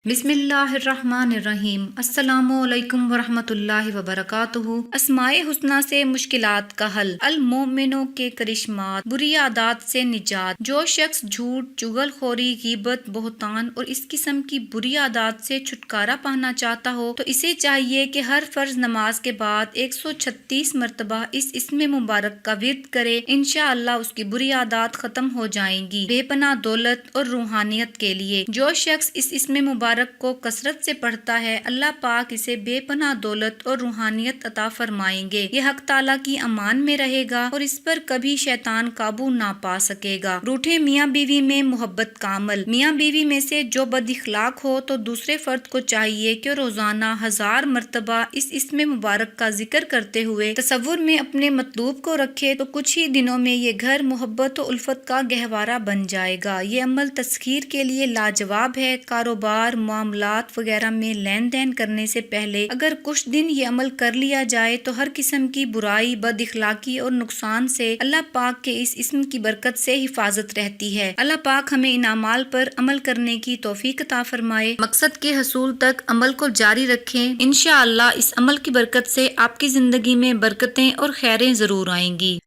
بسم اللہ الرحمن الرحیم۔ السلام علیکم ورحمۃ اللہ وبرکاتہ۔ اسماء حسنہ سے مشکلات کا حل، المومنوں کے کرشمات، بری عادات سے نجات۔ جو شخص جھوٹ، چغل خوری، غیبت، بہتان اور اس قسم کی بری عادات سے چھٹکارا پانا چاہتا ہو تو اسے چاہیے کہ ہر فرض نماز کے بعد 136 مرتبہ اس اسم مبارک کا ورد کرے۔ انشاءاللہ اس کی بری عادات ختم ہو جائیں گی۔ بے پناہ دولت اور روحانیت کے لیے جو شخص اس اسم مبارک کو کثرت سے پڑھتا ہے، اللہ پاک اسے بے پناہ دولت اور روحانیت عطا فرمائیں گے۔ یہ حق تعالیٰ کی امان میں رہے گا اور اس پر کبھی شیطان قابو نہ پا سکے گا۔ روٹھے میاں بیوی میں محبت کا عمل۔ میاں بیوی میں سے جو بد اخلاق ہو تو دوسرے فرد کو چاہیے کہ روزانہ 1000 مرتبہ اس اسم مبارک کا ذکر کرتے ہوئے تصور میں اپنے مطلوب کو رکھے تو کچھ ہی دنوں میں یہ گھر محبت و الفت کا گہوارہ بن جائے گا۔ یہ عمل تسخیر کے لیے لاجواب ہے۔ کاروبار، معاملات وغیرہ میں لین دین کرنے سے پہلے اگر کچھ دن یہ عمل کر لیا جائے تو ہر قسم کی برائی، بد اخلاقی اور نقصان سے اللہ پاک کے اس اسم کی برکت سے حفاظت رہتی ہے۔ اللہ پاک ہمیں ان اعمال پر عمل کرنے کی توفیق عطا فرمائے۔ مقصد کے حصول تک عمل کو جاری رکھیں۔ انشاءاللہ اس عمل کی برکت سے آپ کی زندگی میں برکتیں اور خیریں ضرور آئیں گی۔